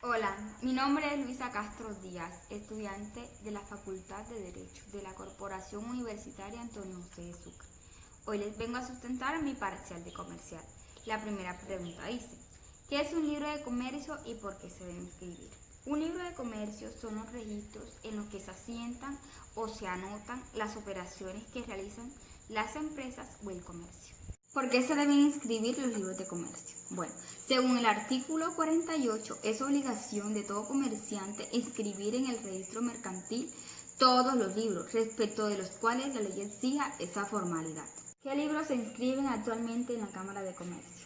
Hola, mi nombre es Luisa Castro Díaz, estudiante de la Facultad de Derecho de la Corporación Universitaria Antonio José de Sucre. Hoy les vengo a sustentar mi parcial de comercial. La primera pregunta dice, ¿qué es un libro de comercio y por qué se debe inscribir? Un libro de comercio son los registros en los que se asientan o se anotan las operaciones que realizan las empresas o el comercio. ¿Por qué se deben inscribir los libros de comercio? Bueno, según el artículo 48, es obligación de todo comerciante inscribir en el registro mercantil todos los libros, respecto de los cuales la ley exija esa formalidad. ¿Qué libros se inscriben actualmente en la Cámara de Comercio?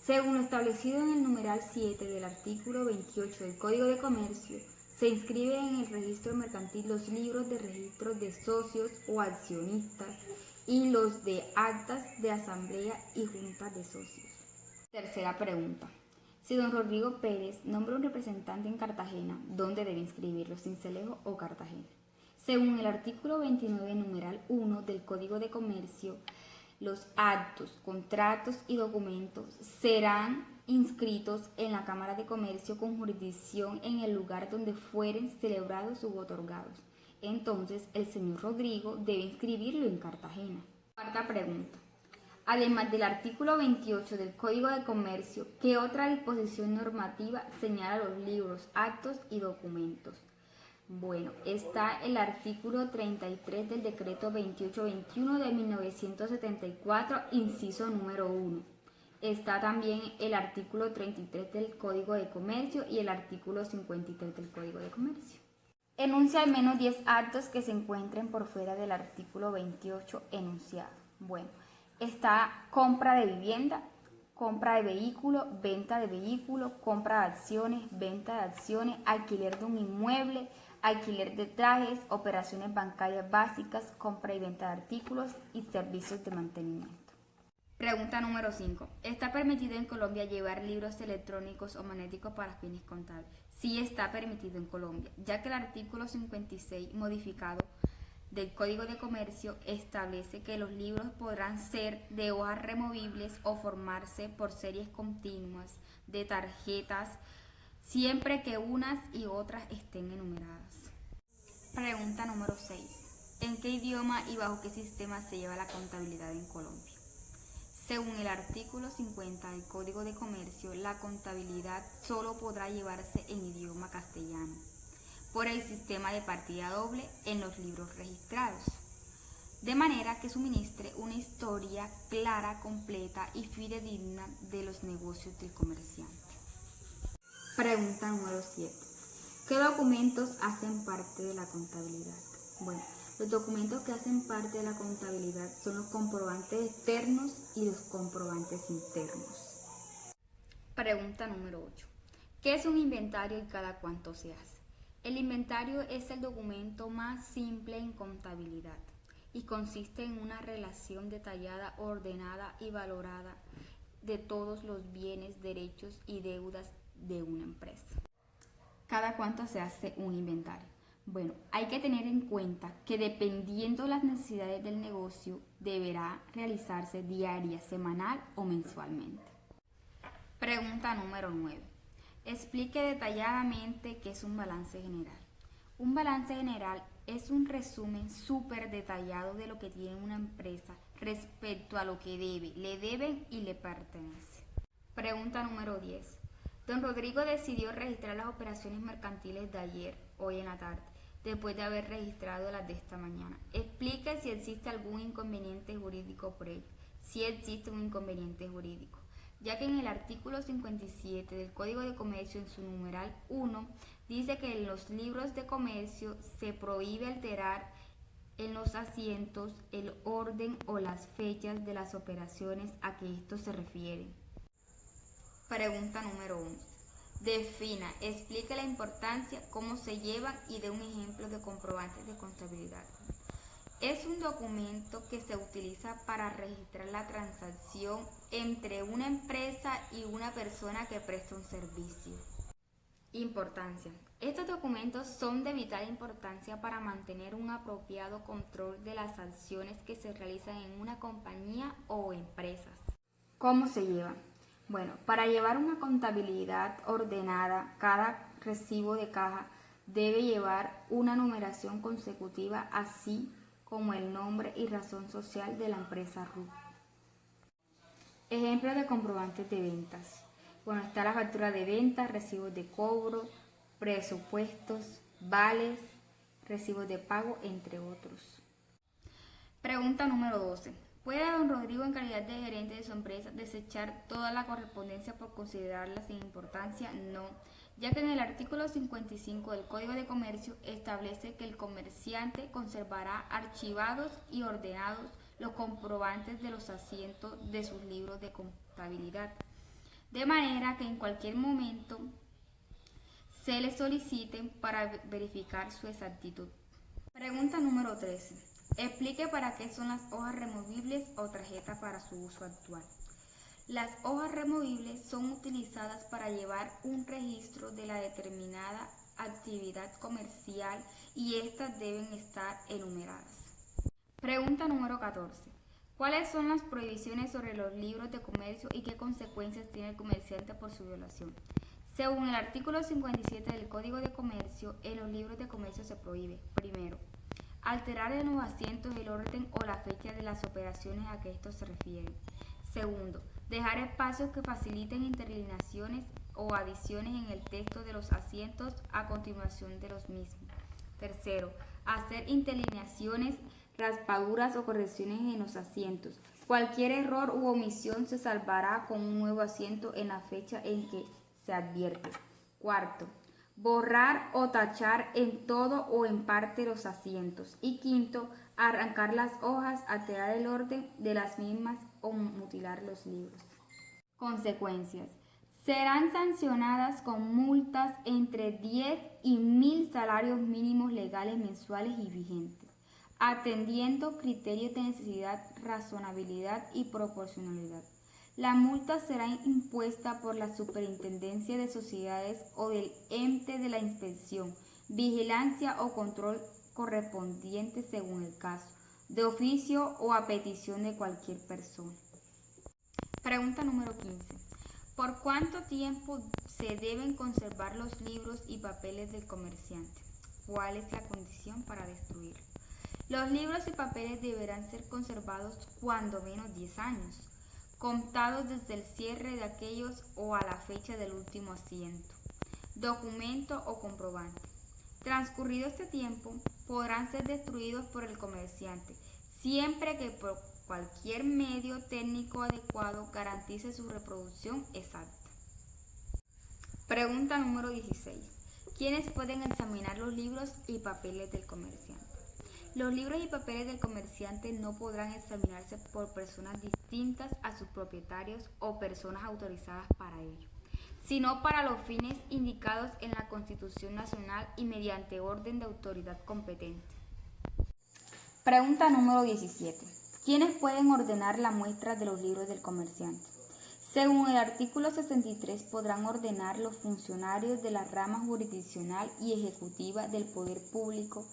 Según lo establecido en el numeral 7 del artículo 28 del Código de Comercio, se inscriben en el registro mercantil los libros de registros de socios o accionistas y los de actas de asamblea y juntas de socios. Tercera pregunta. Si don Rodrigo Pérez nombra un representante en Cartagena, ¿dónde debe inscribirlo? ¿Sincelejo o Cartagena? Según el artículo 29, numeral 1 del Código de Comercio, los actos, contratos y documentos serán inscritos en la Cámara de Comercio con jurisdicción en el lugar donde fueren celebrados u otorgados. Entonces, el señor Rodrigo debe inscribirlo en Cartagena. Cuarta pregunta. Además del artículo 28 del Código de Comercio, ¿qué otra disposición normativa señala los libros, actos y documentos? Bueno, está el artículo 33 del decreto 2821 de 1974, inciso número 1. Está también el artículo 33 del Código de Comercio y el artículo 53 del Código de Comercio. Enuncia al menos 10 actos que se encuentren por fuera del artículo 28 enunciado. Bueno, está compra de vivienda, compra de vehículo, venta de vehículo, compra de acciones, venta de acciones, alquiler de un inmueble, alquiler de trajes, operaciones bancarias básicas, compra y venta de artículos y servicios de mantenimiento. Pregunta número 5. ¿Está permitido en Colombia llevar libros electrónicos o magnéticos para fines contables? Sí está permitido en Colombia, ya que el artículo 56 modificado del Código de Comercio establece que los libros podrán ser de hojas removibles o formarse por series continuas de tarjetas, siempre que unas y otras estén enumeradas. Pregunta número 6. ¿En qué idioma y bajo qué sistema se lleva la contabilidad en Colombia? Según el artículo 50 del Código de Comercio, la contabilidad solo podrá llevarse en idioma castellano, por el sistema de partida doble en los libros registrados, de manera que suministre una historia clara, completa y fidedigna de los negocios del comerciante. Pregunta número 7. ¿Qué documentos hacen parte de la contabilidad? Bueno, los documentos que hacen parte de la contabilidad son los comprobantes externos y los comprobantes internos. Pregunta número 8. ¿Qué es un inventario y cada cuánto se hace? El inventario es el documento más simple en contabilidad y consiste en una relación detallada, ordenada y valorada de todos los bienes, derechos y deudas de una empresa. ¿Cada cuánto se hace un inventario? Bueno, hay que tener en cuenta que dependiendo las necesidades del negocio, deberá realizarse diaria, semanal o mensualmente. Pregunta número 9. Explique detalladamente qué es un balance general. Un balance general es un resumen súper detallado de lo que tiene una empresa respecto a lo que debe, le deben y le pertenece. Pregunta número 10. Don Rodrigo decidió registrar las operaciones mercantiles de ayer, hoy en la tarde, después de haber registrado las de esta mañana. Explique si existe algún inconveniente jurídico por ello. Si existe un inconveniente jurídico, ya que en el artículo 57 del Código de Comercio, en su numeral 1, dice que en los libros de comercio se prohíbe alterar en los asientos el orden o las fechas de las operaciones a que estos se refieren. Pregunta número 1. Defina, explique la importancia, cómo se llevan y dé un ejemplo de comprobantes de contabilidad. Es un documento que se utiliza para registrar la transacción entre una empresa y una persona que presta un servicio. Importancia. Estos documentos son de vital importancia para mantener un apropiado control de las acciones que se realizan en una compañía o empresas. ¿Cómo se llevan? Bueno, para llevar una contabilidad ordenada, cada recibo de caja debe llevar una numeración consecutiva, así como el nombre y razón social de la empresa RUT. Ejemplos de comprobantes de ventas. Bueno, está la factura de ventas, recibos de cobro, presupuestos, vales, recibos de pago, entre otros. Pregunta número 12. ¿Puede don Rodrigo, en calidad de gerente de su empresa, desechar toda la correspondencia por considerarla sin importancia? No, ya que en el artículo 55 del Código de Comercio establece que el comerciante conservará archivados y ordenados los comprobantes de los asientos de sus libros de contabilidad, de manera que en cualquier momento se le soliciten para verificar su exactitud. Pregunta número 13. Explique para qué son las hojas removibles o tarjetas para su uso actual. Las hojas removibles son utilizadas para llevar un registro de la determinada actividad comercial y estas deben estar enumeradas. Pregunta número 14. ¿Cuáles son las prohibiciones sobre los libros de comercio y qué consecuencias tiene el comerciante por su violación? Según el artículo 57 del Código de Comercio, en los libros de comercio se prohíbe, primero, alterar en los asientos el orden o la fecha de las operaciones a que estos se refieren. Segundo, dejar espacios que faciliten interlineaciones o adiciones en el texto de los asientos a continuación de los mismos. Tercero, hacer interlineaciones, raspaduras o correcciones en los asientos. Cualquier error u omisión se salvará con un nuevo asiento en la fecha en que se advierte. Cuarto, borrar o tachar en todo o en parte los asientos. Y quinto, arrancar las hojas, alterar el orden de las mismas o mutilar los libros. Consecuencias. Serán sancionadas con multas entre 10 y 1000 salarios mínimos legales mensuales y vigentes, atendiendo criterios de necesidad, razonabilidad y proporcionalidad. La multa será impuesta por la Superintendencia de Sociedades o del ente de la inspección, vigilancia o control correspondiente según el caso, de oficio o a petición de cualquier persona. Pregunta número 15. ¿Por cuánto tiempo se deben conservar los libros y papeles del comerciante? ¿Cuál es la condición para destruirlos? Los libros y papeles deberán ser conservados cuando menos 10 años, contados desde el cierre de aquellos o a la fecha del último asiento, documento o comprobante. Transcurrido este tiempo, podrán ser destruidos por el comerciante, siempre que por cualquier medio técnico adecuado garantice su reproducción exacta. Pregunta número 16. ¿Quiénes pueden examinar los libros y papeles del comerciante? Los libros y papeles del comerciante no podrán examinarse por personas distintas a sus propietarios o personas autorizadas para ello, sino para los fines indicados en la Constitución Nacional y mediante orden de autoridad competente. Pregunta número 17. ¿Quiénes pueden ordenar la muestra de los libros del comerciante? Según el artículo 63, podrán ordenar los funcionarios de la rama jurisdiccional y ejecutiva del Poder Público.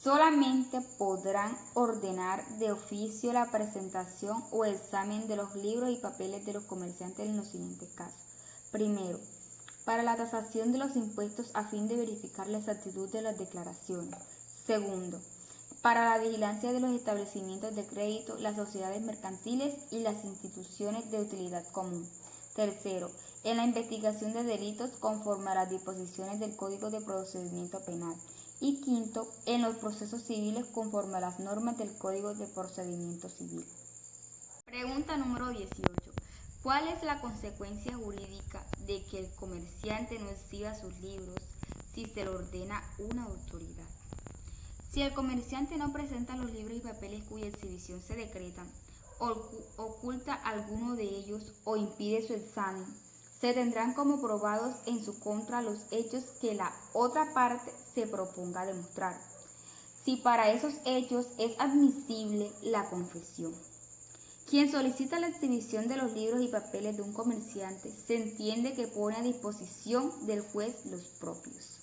Solamente podrán ordenar de oficio la presentación o examen de los libros y papeles de los comerciantes en los siguientes casos. Primero, para la tasación de los impuestos a fin de verificar la exactitud de las declaraciones. Segundo, para la vigilancia de los establecimientos de crédito, las sociedades mercantiles y las instituciones de utilidad común. Tercero, en la investigación de delitos conforme a las disposiciones del Código de Procedimiento Penal. Y quinto, en los procesos civiles conforme a las normas del Código de Procedimiento Civil. Pregunta número 18. ¿Cuál es la consecuencia jurídica de que el comerciante no exhiba sus libros si se lo ordena una autoridad? Si el comerciante no presenta los libros y papeles cuya exhibición se decreta, oculta alguno de ellos o impide su examen, se tendrán como probados en su contra los hechos que la otra parte se proponga demostrar, si para esos hechos es admisible la confesión. Quien solicita la exhibición de los libros y papeles de un comerciante se entiende que pone a disposición del juez los propios.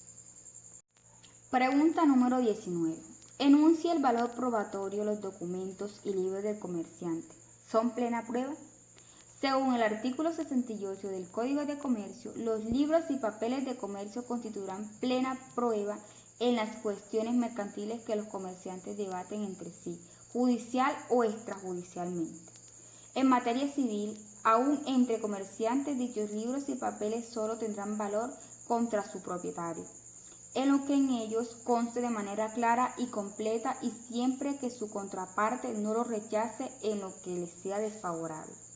Pregunta número 19. Enuncia el valor probatorio los documentos y libros del comerciante. ¿Son plena prueba? Según el artículo 68 del Código de Comercio, los libros y papeles de comercio constituirán plena prueba en las cuestiones mercantiles que los comerciantes debaten entre sí, judicial o extrajudicialmente. En materia civil, aún entre comerciantes, dichos libros y papeles solo tendrán valor contra su propietario, en lo que en ellos conste de manera clara y completa y siempre que su contraparte no lo rechace en lo que le sea desfavorable.